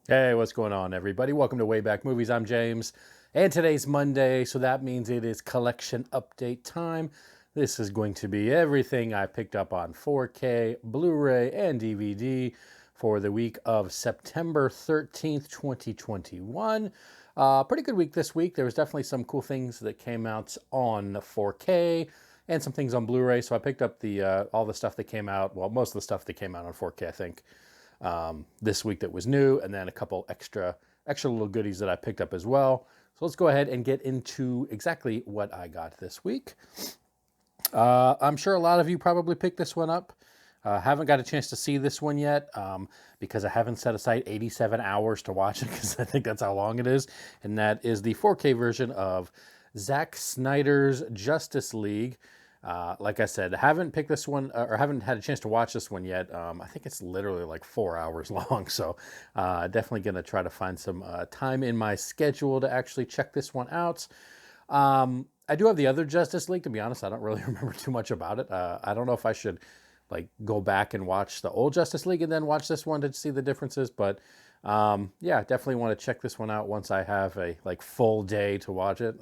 Hey, what's going on, everybody? Welcome to Way Back Movies. I'm James, and today's Monday, so that means it is collection update time. This is going to be everything I picked up on 4K, Blu-ray, and DVD for the week of September 13th, 2021. Pretty good week this week. There was definitely some cool things that came out on 4K and some things on Blu-ray. So I picked up the all the stuff that came out. Well, most of the stuff that came out on 4K, I think this week that was new, and then a couple extra little goodies that I picked up as well. So let's go ahead and get into exactly what I got this week. I'm sure a lot of you probably picked this one up. Haven't got a chance to see this one yet because I haven't set aside 87 hours to watch it because I think that's how long it is. And that is the 4K version of Zack Snyder's Justice League. Like I said, haven't picked this one or haven't had a chance to watch this one yet. I think it's literally like 4 hours long. So definitely going to try to find some time in my schedule to actually check this one out. I do have the other Justice League. To be honest, I don't really remember too much about it. I don't know if I should like go back and watch the old Justice League and then watch this one to see the differences. But yeah, definitely want to check this one out once I have a like full day to watch it.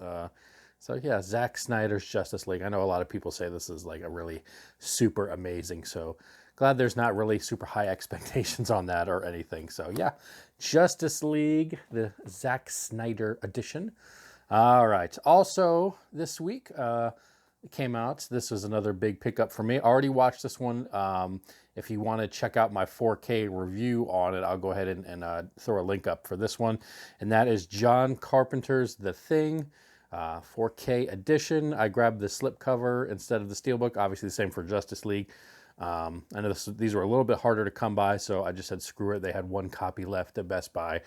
So yeah, Zack Snyder's Justice League. I know a lot of people say this is like a really super amazing. So glad there's not really super high expectations on that or anything. So yeah, Justice League, the Zack Snyder edition. All right. Also, this week it came out. This was another big pickup for me. I already watched this one. If you want to check out my 4K review on it, I'll go ahead and throw a link up for this one. And that is John Carpenter's The Thing, 4K edition. I grabbed the slipcover instead of the steelbook. Obviously, the same for Justice League. I know these were a little bit harder to come by, so I just said screw it. They had one copy left at Best Buy,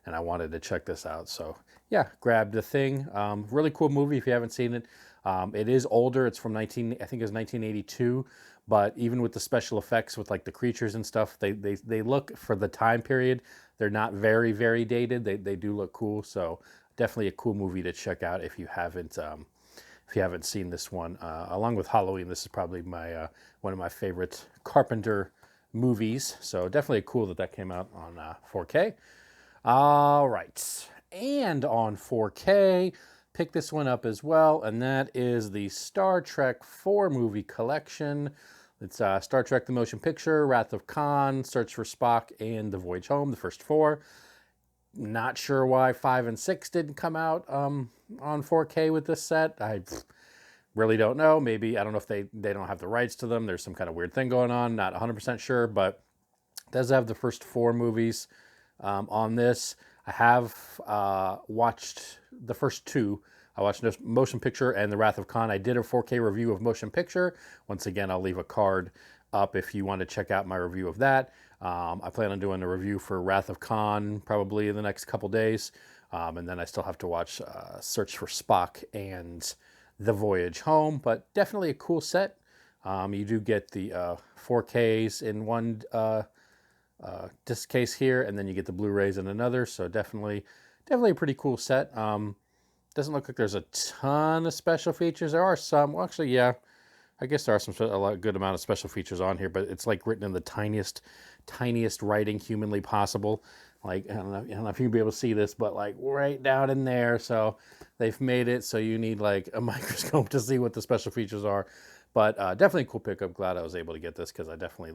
and I wanted to check this out. So yeah, grabbed The Thing. Really cool movie if you haven't seen it. It is older. It's from I think it was 1982. But even with the special effects with like the creatures and stuff, they look for the time period. They're not very, very dated. They do look cool. So definitely a cool movie to check out if you haven't seen this one. Along with Halloween, this is probably my one of my favorite Carpenter movies. So definitely cool that came out on 4K. All right, and on 4K, pick this one up as well, and that is the Star Trek 4 movie collection. It's Star Trek The Motion Picture, Wrath of Khan, Search for Spock, and The Voyage Home, the first four. Not sure why 5 and 6 didn't come out on 4K with this set. I really don't know. Maybe, I don't know if they don't have the rights to them. There's some kind of weird thing going on. Not 100% sure, but it does have the first four movies on this. I have watched the first two. I watched Motion Picture and The Wrath of Khan. I did a 4K review of Motion Picture. Once again, I'll leave a card up if you want to check out my review of that. I plan on doing a review for Wrath of Khan probably in the next couple days. And then I still have to watch Search for Spock and The Voyage Home. But definitely a cool set. You do get the 4Ks in one disc case here, and then you get the Blu-rays in another. So definitely a pretty cool set. Doesn't look like there's a ton of special features. There are some. Well, actually, yeah, I guess there are a good amount of special features on here, but it's like written in the tiniest writing humanly possible. Like I don't know if you'll be able to see this, but like right down in there. So they've made it so you need like a microscope to see what the special features are. But definitely a cool pickup. Glad I was able to get this because I definitely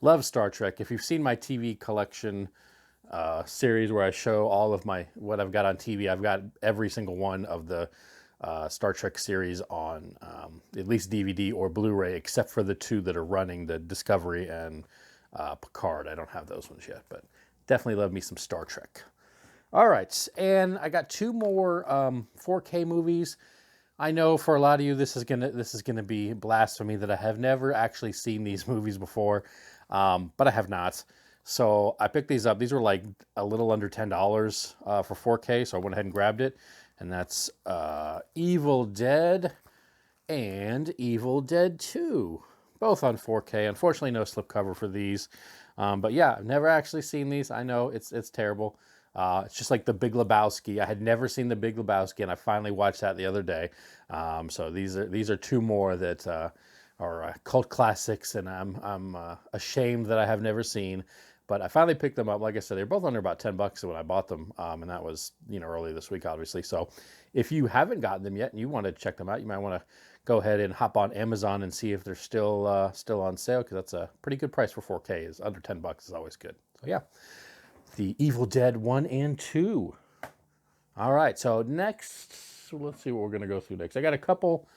love Star Trek. If you've seen my TV collection series where I show all of what I've got on TV, I've got every single one of the Star Trek series on at least DVD or Blu-ray, except for the two that are running, the Discovery and Picard. I don't have those ones yet, but definitely love me some Star Trek. All right, and I got two more 4K movies. I know for a lot of you this is gonna be blasphemy that I have never actually seen these movies before, but I have not. So I picked these up. These were like a little under $10 for 4K, so I went ahead and grabbed it. And that's Evil Dead and Evil Dead 2, both on 4K. Unfortunately, no slipcover for these. But yeah, I've never actually seen these. I know it's terrible. It's just like The Big Lebowski. I had never seen The Big Lebowski, and I finally watched that the other day. So these are two more that are cult classics, and I'm ashamed that I have never seen. But I finally picked them up. Like I said, they're both under about $10 when I bought them, and that was early this week, obviously. So if you haven't gotten them yet and you want to check them out, you might want to go ahead and hop on Amazon and see if they're still on sale, because that's a pretty good price for 4K. Is under $10 is always good. So yeah, The Evil Dead 1 and 2. All right, so next, let's see what we're gonna go through next. I got a couple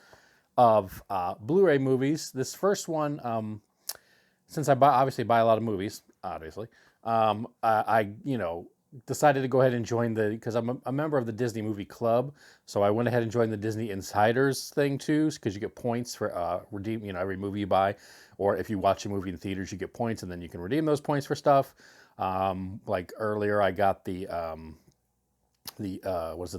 of Blu-ray movies. This first one, since I obviously buy a lot of movies, obviously, I decided to go ahead and join because I'm a member of the Disney Movie Club, so I went ahead and joined the Disney Insiders thing too, because you get points for redeem, every movie you buy, or if you watch a movie in theaters, you get points, and then you can redeem those points for stuff. Like earlier, I got the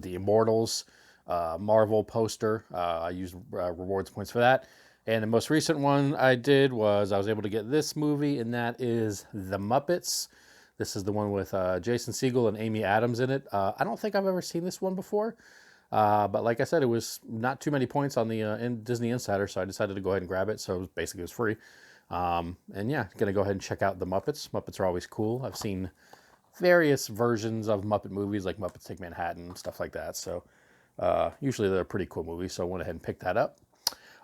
Immortals Marvel poster. I used rewards points for that. And the most recent one I did was I was able to get this movie, and that is The Muppets. This is the one with Jason Segel and Amy Adams in it. I don't think I've ever seen this one before, but like I said, it was not too many points on the Disney Insider, so I decided to go ahead and grab it. So basically, it was free. And yeah, gonna go ahead and check out The Muppets. Muppets are always cool. I've seen various versions of Muppet movies, like Muppets Take Manhattan, stuff like that. So usually they're pretty cool movies, so I went ahead and picked that up.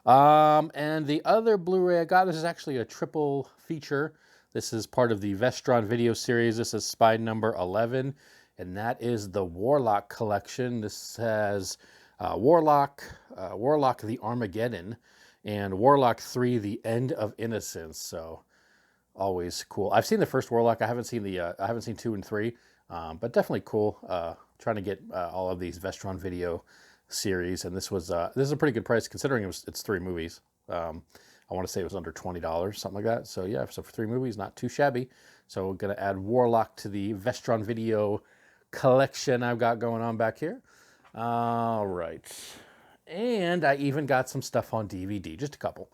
And the other Blu-ray I got, this is actually a triple feature. This is part of the Vestron video series. This is Spy number 11, and that is the Warlock collection. This has Warlock the Armageddon, and Warlock 3, the End of Innocence. So always cool. I've seen the first Warlock. I haven't seen 2 and 3, but definitely cool. Trying to get all of these Vestron video series, and this is a pretty good price considering it's 3 movies. I want to say it was under $20, something like that. So yeah, so for 3 movies, not too shabby. So we're gonna add Warlock to the Vestron video collection I've got going on back here. All right, and I even got some stuff on DVD, just a couple.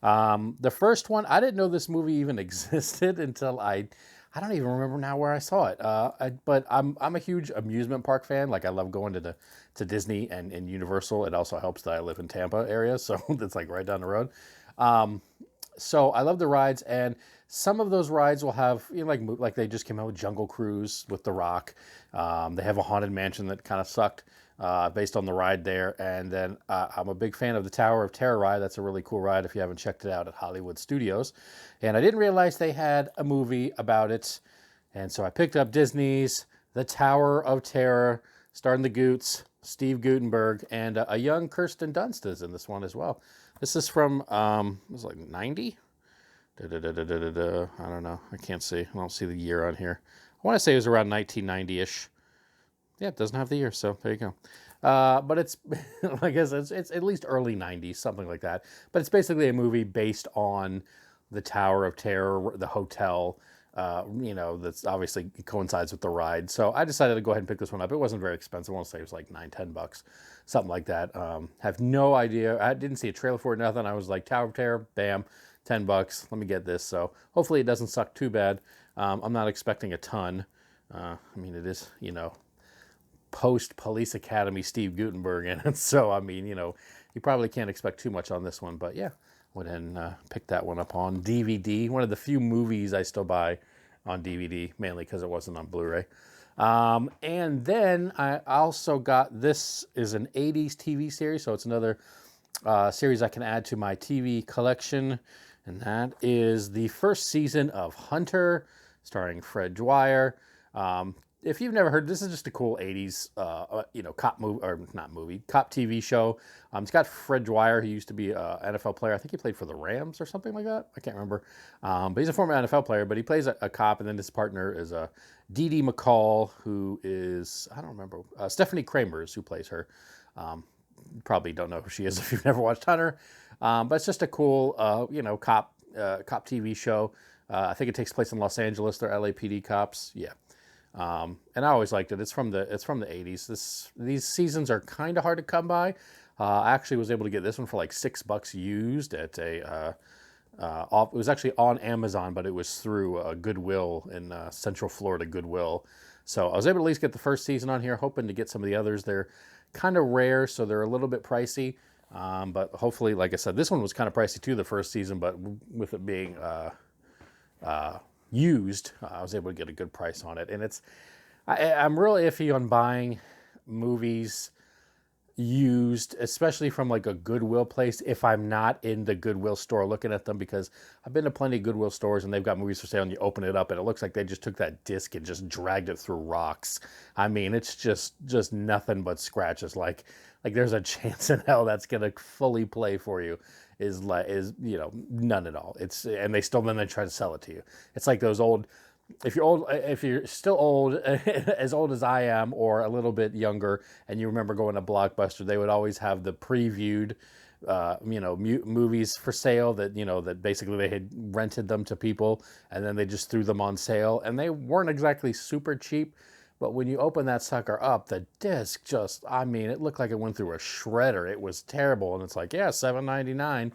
The first one, I didn't know this movie even existed until I don't even remember now where I saw it. But I'm a huge amusement park fan. Like, I love going to Disney and Universal. It also helps that I live in Tampa area, so it's like right down the road. So I love the rides, and some of those rides will have, like they just came out with Jungle Cruise with The Rock. They have a Haunted Mansion that kind of sucked based on the ride there. And then I'm a big fan of the Tower of Terror ride. That's a really cool ride if you haven't checked it out at Hollywood Studios. And I didn't realize they had a movie about it. And so I picked up Disney's The Tower of Terror, starring the Goots, Steve Guttenberg, and a young Kirsten Dunst is in this one as well. This is from, it was like 90? I don't know. I can't see. I don't see the year on here. I want to say it was around 1990-ish. Yeah, it doesn't have the year, so there you go. But it's, I guess it's at least early 90s, something like that. But it's basically a movie based on the Tower of Terror, the hotel, that's obviously coincides with the ride. So I decided to go ahead and pick this one up. It wasn't very expensive. I want to say it was like $9-10, something like that. Have no idea. I didn't see a trailer for it, nothing. I was like, Tower of Terror, bam, $10. Let me get this. So hopefully it doesn't suck too bad. I'm not expecting a ton. It is, post Police Academy Steve Guttenberg in it. So, you probably can't expect too much on this one. But yeah, went ahead and picked that one up on DVD. One of the few movies I still buy on DVD, mainly because it wasn't on Blu-ray. And then I also got, this is an 80s TV series. So it's another series I can add to my TV collection. And that is the first season of Hunter, starring Fred Dwyer. If you've never heard, this is just a cool 80s, cop movie, or not movie, cop TV show. It's got Fred Dwyer, who used to be an NFL player. I think he played for the Rams or something like that. I can't remember. But he's a former NFL player, but he plays a cop, and then his partner is Dee Dee McCall, who is, I don't remember, Stephanie Kramer is who plays her. Probably don't know who she is if you've never watched Hunter. But it's just a cool, cop TV show. I think it takes place in Los Angeles. They're LAPD cops. Yeah. And I always liked it. It's from the 80s. These seasons are kind of hard to come by. I actually was able to get this one for like $6 used at it was actually on Amazon, but it was through Goodwill in Central Florida Goodwill. So I was able to at least get the first season on here, hoping to get some of the others. They're kind of rare, so they're a little bit pricey. But hopefully, like I said, this one was kind of pricey too, the first season, but with it being used. I was able to get a good price on it, and I'm real iffy on buying movies used, especially from like a Goodwill place, if I'm not in the Goodwill store looking at them, because I've been to plenty of Goodwill stores and they've got movies for sale and you open it up and it looks like they just took that disc and just dragged it through rocks. I mean, it's just nothing but scratches. Like there's a chance in hell that's gonna fully play for you is none at all. And then they try to sell it to you. It's like those old, if you're still old, as old as I am, or a little bit younger, and you remember going to Blockbuster, they would always have the previewed, movies for sale that basically they had rented them to people, and then they just threw them on sale, and they weren't exactly super cheap. But when you open that sucker up, the disc it looked like it went through a shredder. It was terrible, and it's like, yeah, $7.99.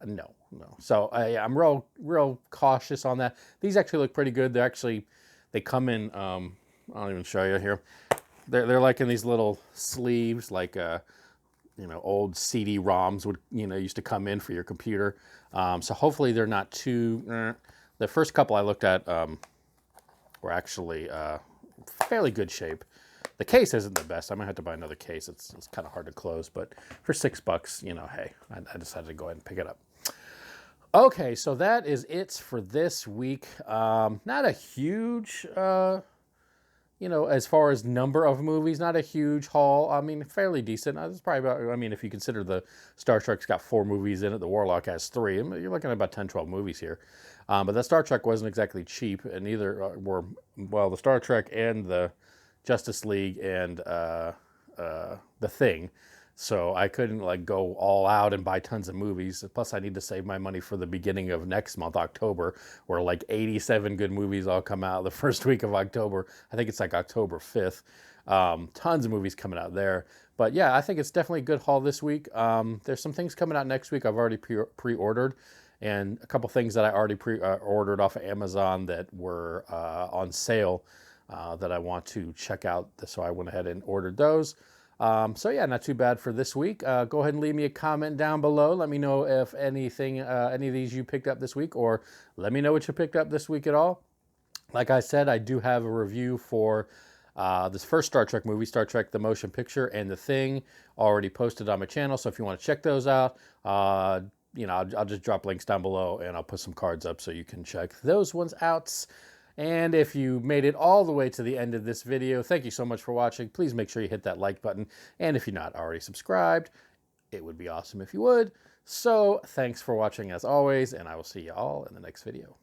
No. So I'm real cautious on that. These actually look pretty good. They come in, I'll even show you here. They're like in these little sleeves, like, old CD-ROMs would, used to come in for your computer. So hopefully they're not too, the first couple I looked at were actually fairly good shape. The case isn't the best. I might have to buy another case. It's kind of hard to close, but for $6, hey, I decided to go ahead and pick it up. Okay, so that is it for this week. Not a huge, as far as number of movies, not a huge haul. I mean, fairly decent. It's probably about, if you consider the Star Trek's got 4 movies in it, the Warlock has 3. You're looking at about 10, 12 movies here. But that Star Trek wasn't exactly cheap, and neither were, the Star Trek and the Justice League and The Thing. So I couldn't go all out and buy tons of movies. Plus I need to save my money for the beginning of next month, October, where 87 good movies all come out the first week of October. I think it's October 5th. Tons of movies coming out there. But yeah, I think it's definitely a good haul this week. There's some things coming out next week I've already pre-ordered, and a couple things that I already pre-ordered off of Amazon that were on sale that I want to check out. So I went ahead and ordered those. So yeah, not too bad for this week. Go ahead and leave me a comment down below. Let me know if any of these you picked up this week, or let me know what you picked up this week at all. Like I said, I do have a review for this first Star Trek movie, Star Trek The Motion Picture and The Thing, already posted on my channel. So if you want to check those out, I'll just drop links down below and I'll put some cards up so you can check those ones out. And if you made it all the way to the end of this video, thank you so much for watching. Please make sure you hit that like button. And if you're not already subscribed, it would be awesome if you would. So thanks for watching as always, and I will see you all in the next video.